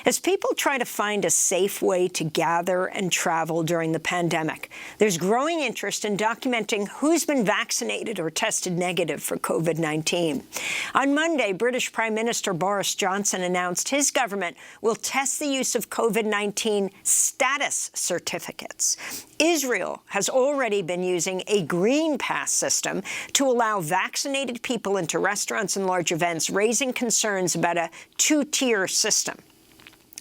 As people try to find a safe way to gather and travel during the pandemic, there's growing interest in documenting who's been vaccinated or tested negative for COVID-19. On Monday, British Prime Minister Boris Johnson announced his government will test the use of COVID-19 status certificates. Israel has already been using a green pass system to allow vaccinated people into restaurants and large events, raising concerns about a two-tier system.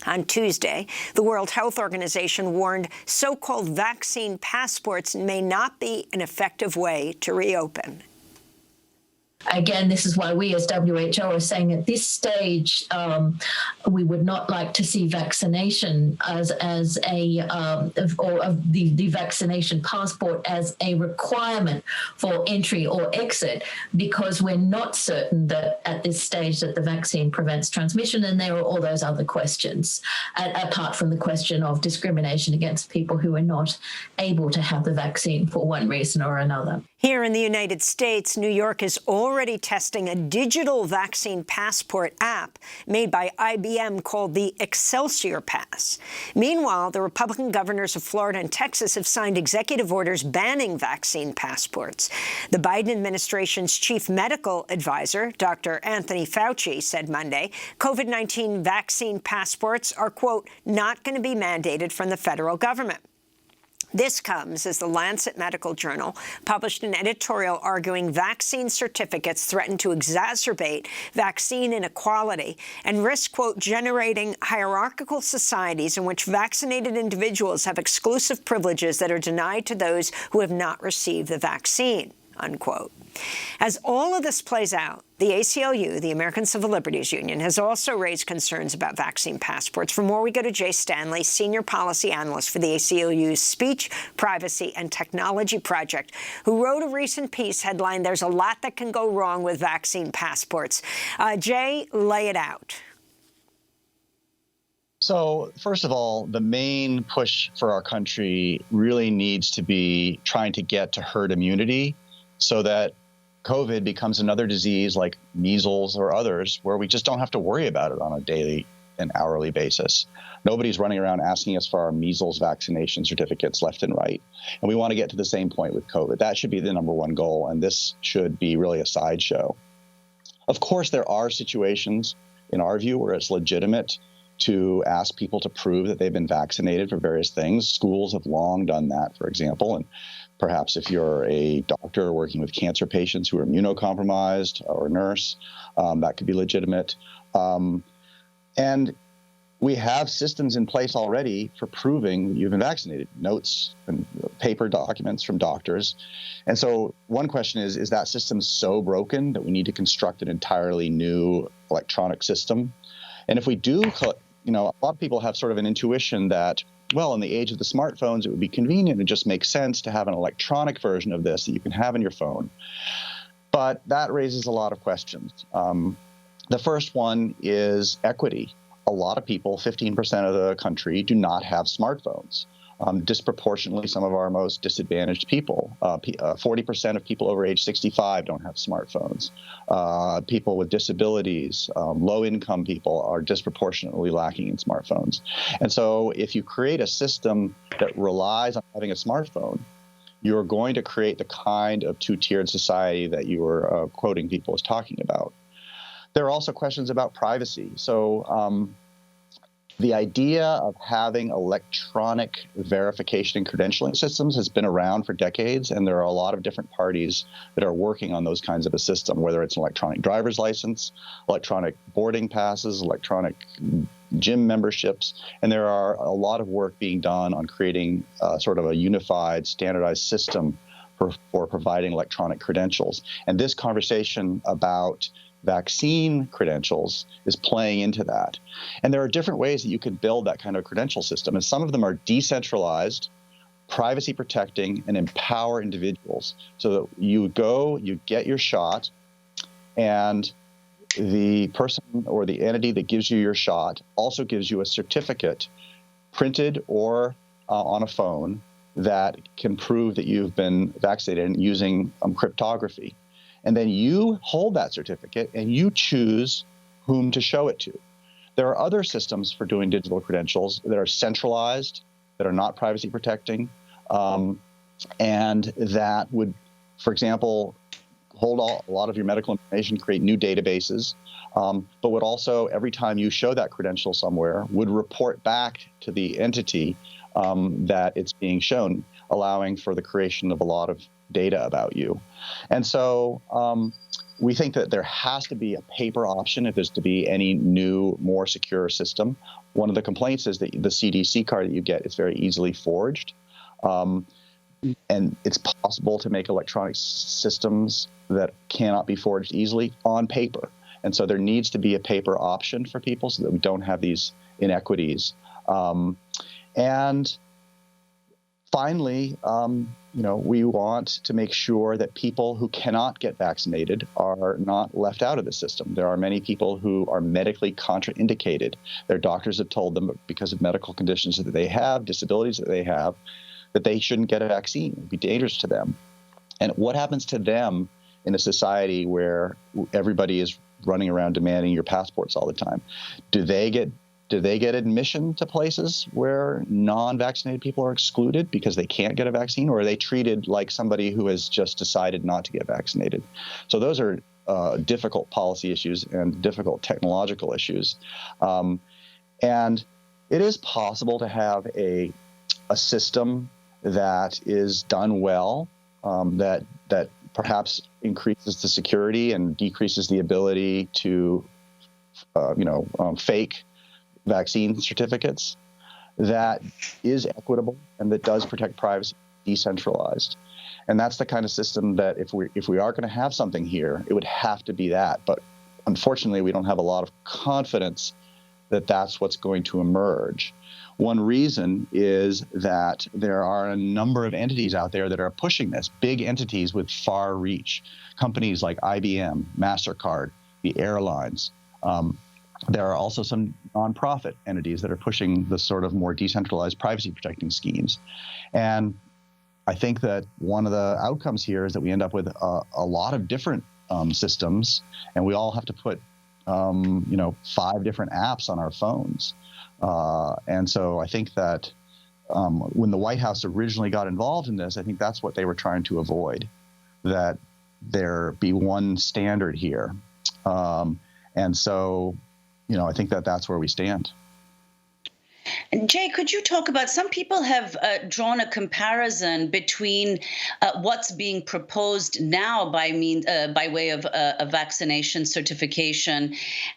On Tuesday, the World Health Organization warned so-called vaccine passports may not be an effective way to reopen. Again, this is why we as WHO are saying at this stage, we would not like to see vaccination the vaccination passport as a requirement for entry or exit, because we're not certain that at this stage that the vaccine prevents transmission. And there are all those other questions, apart from the question of discrimination against people who are not able to have the vaccine for one reason or another. Here in the United States, New York is already testing a digital vaccine passport app made by IBM called the Excelsior Pass. Meanwhile, the Republican governors of Florida and Texas have signed executive orders banning vaccine passports. The Biden administration's chief medical advisor, Dr. Anthony Fauci, said Monday COVID-19 vaccine passports are, quote, not going to be mandated from the federal government. This comes as the Lancet Medical Journal published an editorial arguing vaccine certificates threaten to exacerbate vaccine inequality and risk, quote, generating hierarchical societies in which vaccinated individuals have exclusive privileges that are denied to those who have not received the vaccine, unquote. As all of this plays out, the ACLU, the American Civil Liberties Union, has also raised concerns about vaccine passports. For more, we go to Jay Stanley, senior policy analyst for the ACLU's Speech, Privacy, and Technology Project, who wrote a recent piece headlined, "There's a lot that can go wrong with vaccine passports." Jay, lay it out. So, first of all, the main push for our country really needs to be trying to get to herd immunity so that COVID becomes another disease like measles or others where we just don't have to worry about it on a daily and hourly basis. Nobody's running around asking us for our measles vaccination certificates left and right. And we want to get to the same point with COVID. That should be the number one goal, and this should be really a sideshow. Of course, there are situations, in our view, where it's legitimate to ask people to prove that they've been vaccinated for various things. Schools have long done that, for example, and perhaps if you're a doctor working with cancer patients who are immunocompromised or a nurse, that could be legitimate. And we have systems in place already for proving you've been vaccinated, notes and paper documents from doctors. And so one question is that system so broken that we need to construct an entirely new electronic system? And if we do, a lot of people have sort of an intuition that, well, in the age of the smartphones, it would be convenient and just make sense to have an electronic version of this that you can have in your phone. But that raises a lot of questions. The first one is equity. A lot of people, 15% of the country, do not have smartphones. Disproportionately, some of our most disadvantaged people. 40% of people over age 65 don't have smartphones. People with disabilities, low-income people are disproportionately lacking in smartphones. And so if you create a system that relies on having a smartphone, you're going to create the kind of two-tiered society that you were quoting people as talking about. There are also questions about privacy. So the idea of having electronic verification and credentialing systems has been around for decades, and there are a lot of different parties that are working on those kinds of a system, whether it's an electronic driver's license, electronic boarding passes, electronic gym memberships, and there are a lot of work being done on creating sort of a unified, standardized system for providing electronic credentials. And this conversation about vaccine credentials is playing into that. And there are different ways that you can build that kind of credential system. And some of them are decentralized, privacy protecting, and empower individuals. So that you go, you get your shot, and the person or the entity that gives you your shot also gives you a certificate printed or on a phone that can prove that you've been vaccinated using cryptography. And then you hold that certificate and you choose whom to show it to. There are other systems for doing digital credentials that are centralized, that are not privacy protecting, and that would, for example, hold a lot of your medical information, create new databases, but would also, every time you show that credential somewhere, would report back to the entity that it's being shown, allowing for the creation of a lot of data about you. And so we think that there has to be a paper option if there's to be any new, more secure system. One of the complaints is that the CDC card that you get is very easily forged. And it's possible to make electronic systems that cannot be forged easily on paper. And so there needs to be a paper option for people so that we don't have these inequities. And finally, we want to make sure that people who cannot get vaccinated are not left out of the system. There are many people who are medically contraindicated. Their doctors have told them because of medical conditions that they have, disabilities that they have, that they shouldn't get a vaccine. It would be dangerous to them. And what happens to them in a society where everybody is running around demanding your passports all the time? Do they get admission to places where non-vaccinated people are excluded because they can't get a vaccine, or are they treated like somebody who has just decided not to get vaccinated? So those are difficult policy issues and difficult technological issues. And it is possible to have a system that is done well, that perhaps increases the security and decreases the ability to, fake vaccine certificates, that is equitable and that does protect privacy, decentralized. And that's the kind of system that if we are going to have something here, it would have to be that. But unfortunately, we don't have a lot of confidence that that's what's going to emerge. One reason is that there are a number of entities out there that are pushing this, big entities with far reach, companies like IBM, MasterCard, the airlines. There are also some nonprofit entities that are pushing the sort of more decentralized privacy protecting schemes. And I think that one of the outcomes here is that we end up with a lot of different systems, and we all have to put 5 different apps on our phones. And so I think that when the White House originally got involved in this, I think that's what they were trying to avoid, that there be one standard here. And so, I think that that's where we stand. And Jay, could you talk about, some people have drawn a comparison between what's being proposed now by way of a vaccination certification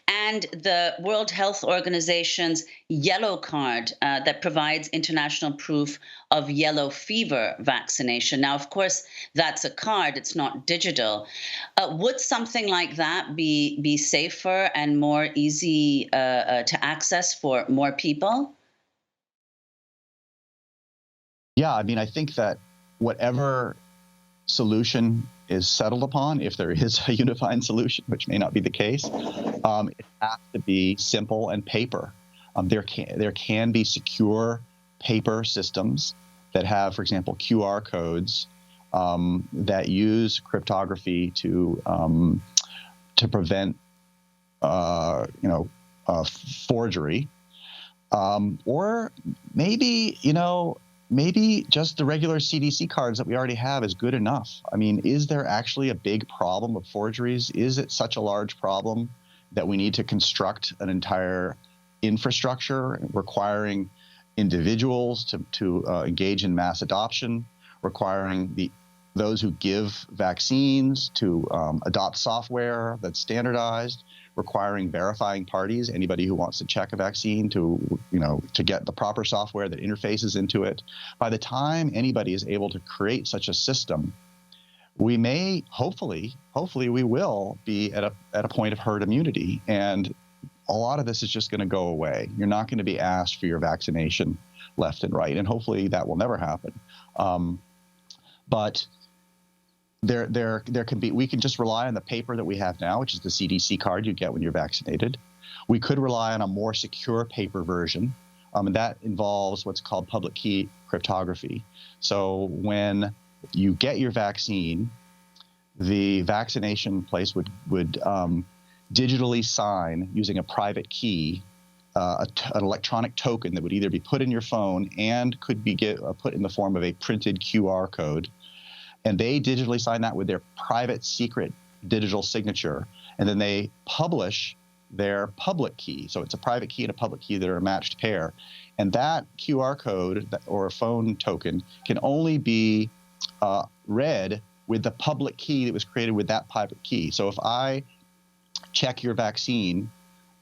and the World Health Organization's yellow card that provides international proof of yellow fever vaccination. Now, of course, that's a card, it's not digital. Would something like that be safer and more easy to access for more people? Yeah, I think that whatever solution is settled upon, if there is a unified solution, which may not be the case, it has to be simple and paper. There can be secure paper systems that have, for example, QR codes that use cryptography to prevent, forgery, or maybe just the regular CDC cards that we already have is good enough. Is there actually a big problem of forgeries? Is it such a large problem that we need to construct an entire infrastructure requiring individuals to engage in mass adoption, requiring those who give vaccines to adopt software that's standardized, requiring verifying parties, anybody who wants to check a vaccine to get the proper software that interfaces into it. By the time anybody is able to create such a system, we may, hopefully we will be at a point of herd immunity. And a lot of this is just going to go away. You're not going to be asked for your vaccination left and right. And hopefully that will never happen. But there can be, we can just rely on the paper that we have now, which is the CDC card you get when you're vaccinated. We could rely on a more secure paper version, and that involves what's called public key cryptography. So when you get your vaccine, the vaccination place would digitally sign using a private key an electronic token that would either be put in your phone and could be put in the form of a printed QR code. And they digitally sign that with their private secret digital signature. And then they publish their public key. So it's a private key and a public key that are a matched pair. And that QR code or a phone token can only be read with the public key that was created with that private key. So if I check your vaccine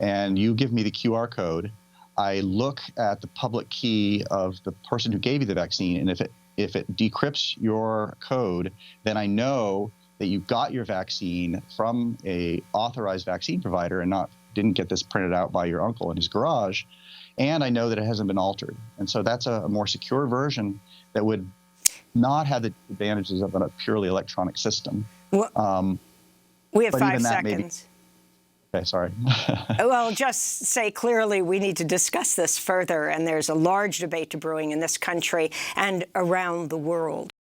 and you give me the QR code, I look at the public key of the person who gave you the vaccine, and if it decrypts your code, then I know that you got your vaccine from a authorized vaccine provider and didn't get this printed out by your uncle in his garage, and I know that it hasn't been altered. And so that's a more secure version that would not have the advantages of a purely electronic system. Well, we have 5 seconds. Okay, sorry. Well, just say clearly we need to discuss this further, and there's a large debate brewing in this country and around the world.